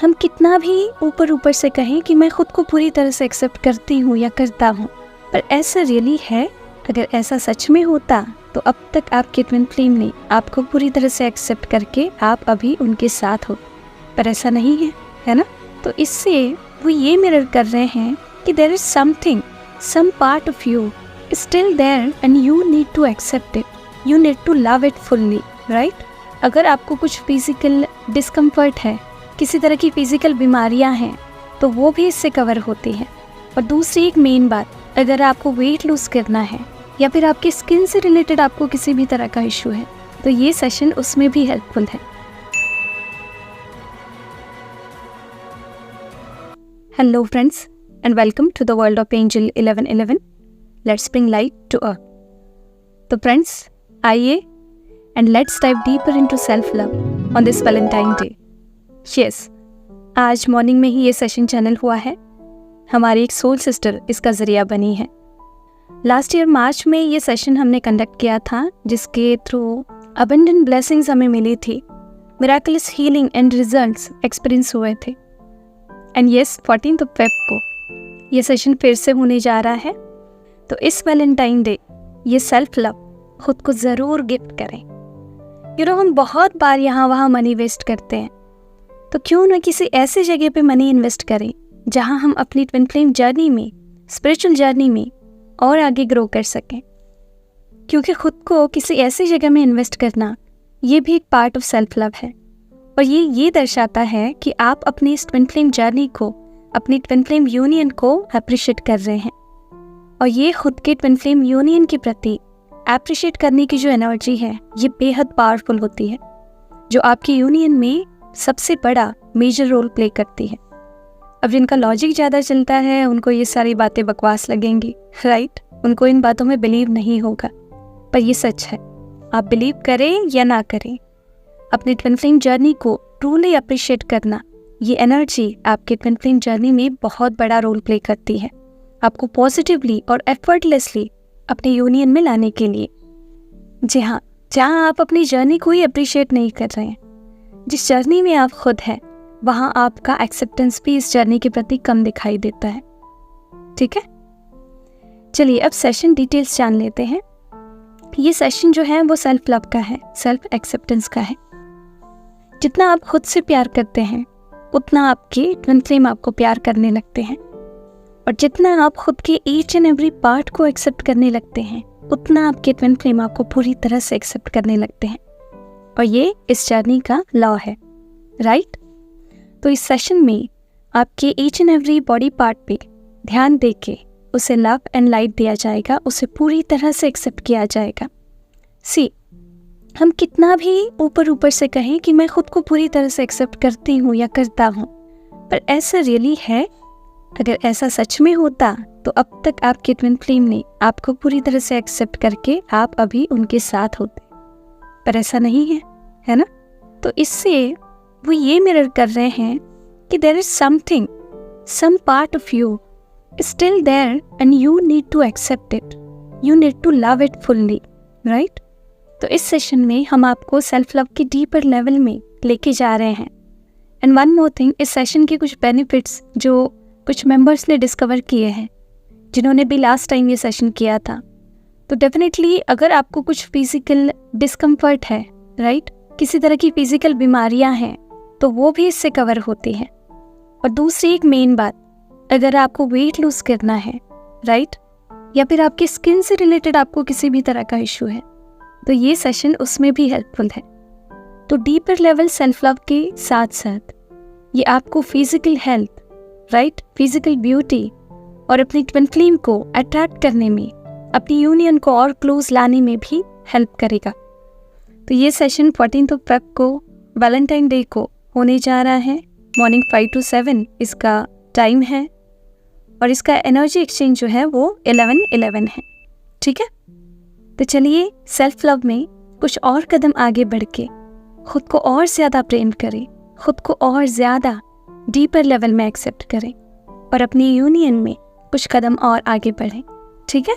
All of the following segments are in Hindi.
हम कितना भी ऊपर ऊपर से कहें कि मैं खुद को पूरी तरह से एक्सेप्ट करती हूँ या करता हूँ, पर ऐसा रियली है? अगर ऐसा सच में होता तो अब तक आपके ट्विन फ्लेम ने आपको पूरी तरह से एक्सेप्ट करके आप अभी उनके साथ हो, पर ऐसा नहीं है, है ना? तो इससे वो ये मिरर कर रहे हैं कि there is something, some part of you still there and you need to accept it, you need to love it fully, right? अगर आपको कुछ फिजिकल डिस्कम्फर्ट है, किसी तरह की फिजिकल बीमारियां हैं, तो वो भी इससे कवर होती हैं। और दूसरी एक मेन बात, अगर आपको वेट लूज करना है या फिर आपकी स्किन से रिलेटेड आपको किसी भी तरह का इशू है, तो ये सेशन उसमें भी हेल्पफुल है। Hello friends and welcome to the world of angel 1111। Let's bring light to earth. तो फ्रेंड्स, आइए and let's dive deeper into self love on this Valentine day. Yes, आज मॉर्निंग में ही ये सेशन चैनल हुआ है। हमारी एक सोल सिस्टर इसका जरिया बनी है। लास्ट ईयर मार्च में ये सेशन हमने कंडक्ट किया था, जिसके थ्रू अबंडेंट ब्लेसिंग्स हमें मिली थी, miraculous healing and results experience हुए थे। एंड यस, 14 फेब को ये सेशन फिर से होने जा रहा है। तो इस वैलेंटाइन डे ये सेल्फ लव खुद को ज़रूर गिफ्ट करें। हम बहुत बार यहाँ वहाँ मनी वेस्ट करते हैं, तो क्यों ना किसी ऐसी जगह पे मनी इन्वेस्ट करें जहाँ हम अपनी ट्विन फ्लेम जर्नी में, स्पिरिचुअल जर्नी में और आगे ग्रो कर सकें। क्योंकि खुद को किसी ऐसी जगह में इन्वेस्ट करना ये भी एक पार्ट ऑफ सेल्फ लव है। और ये दर्शाता है कि आप अपनी इस ट्विन फ्लेम जर्नी को, अपनी ट्विन फ्लेम यूनियन को अप्रिशिएट कर रहे हैं। और ये खुद के ट्विन फ्लेम यूनियन के प्रति अप्रिशिएट करने की जो एनर्जी है, ये बेहद पावरफुल होती है, जो आपकी यूनियन में सबसे बड़ा मेजर रोल प्ले करती है। अब जिनका लॉजिक ज़्यादा चलता है उनको ये सारी बातें बकवास लगेंगी, राइट? उनको इन बातों में बिलीव नहीं होगा, पर ये सच है। आप बिलीव करें या ना करें, अपनी ट्विन फ्लेम जर्नी को ट्रूली अप्रिशिएट करना, ये एनर्जी आपके ट्विन फ्लेम जर्नी में बहुत बड़ा रोल प्ले करती है, आपको पॉजिटिवली और एफर्टलेसली अपने यूनियन में लाने के लिए। जी हाँ, जहाँ आप अपनी जर्नी को ही अप्रिशिएट नहीं कर रहे हैं, जिस जर्नी में आप खुद हैं, वहाँ आपका एक्सेप्टेंस भी इस जर्नी के प्रति कम दिखाई देता है। ठीक है, चलिए अब सेशन डिटेल्स जान लेते हैं। ये सेशन जो है वो सेल्फ लव का है, सेल्फ एक्सेप्टेंस का है। जितना आप खुद से प्यार करते हैं, उतना आपके ट्विन फ्लेम आपको प्यार करने लगते हैं। और जितना आप खुद के ईच एंड एवरी पार्ट को एक्सेप्ट करने लगते हैं, उतना आपके ट्विन फ्लेम आपको पूरी तरह से एक्सेप्ट करने लगते हैं। और ये इस जर्नी का लॉ है, राइट? तो इस सेशन में आपके each and every body part पे ध्यान देके उसे लव एंड लाइट दिया जाएगा, उसे पूरी तरह से एक्सेप्ट किया जाएगा। सी, हम कितना भी ऊपर ऊपर से कहें कि मैं खुद को पूरी तरह से एक्सेप्ट करती हूँ या करता हूँ, पर ऐसा रियली है? अगर ऐसा सच में होता तो अब तक आपके ट्विन फ्लेम ने आपको पूरी तरह से एक्सेप्ट करके आप अभी उनके साथ होते, पर ऐसा नहीं है, है ना? तो इससे वो ये मिरर कर रहे हैं कि there is something, some part of you still there and you need to accept it, you need to love it fully, right? तो इस सेशन में हम आपको सेल्फ लव के डीपर लेवल में लेके जा रहे हैं। एंड वन मोर थिंग, इस सेशन के कुछ बेनिफिट्स जो कुछ मेंबर्स ने डिस्कवर किए हैं, जिन्होंने भी लास्ट टाइम ये सेशन किया था, तो डेफिनेटली अगर आपको कुछ फिजिकल डिस्कम्फर्ट है, राइट, किसी तरह की फिजिकल बीमारियां हैं, तो वो भी इससे कवर होती हैं। और दूसरी एक मेन बात, अगर आपको वेट लूज करना है, राइट, या फिर आपकी स्किन से रिलेटेड आपको किसी भी तरह का इशू है, तो ये सेशन उसमें भी हेल्पफुल है। तो डीपर लेवल सेल्फ लव के साथ साथ ये आपको physical health, right, physical beauty और अपनी ट्विन फ्लेम को अट्रैक्ट करने में, अपनी यूनियन को और क्लोज लाने में भी हेल्प करेगा। तो ये सेशन 14 फेब को, वैलेंटाइन डे को होने जा रहा है। मॉर्निंग 5 to 7 इसका टाइम है और इसका एनर्जी एक्सचेंज जो है वो 11-11 है। ठीक है, तो चलिए सेल्फ लव में कुछ और कदम आगे बढ़ के खुद को और ज़्यादा प्रेम करें, खुद को और ज़्यादा डीपर लेवल में एक्सेप्ट करें और अपनी यूनियन में कुछ कदम और आगे बढ़ें। ठीक है,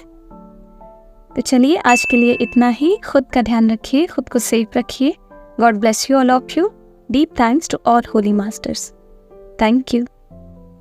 तो चलिए आज के लिए इतना ही। खुद का ध्यान रखिए, खुद को सेफ रखिए। God bless you all of you. Deep thanks to all holy masters. Thank you.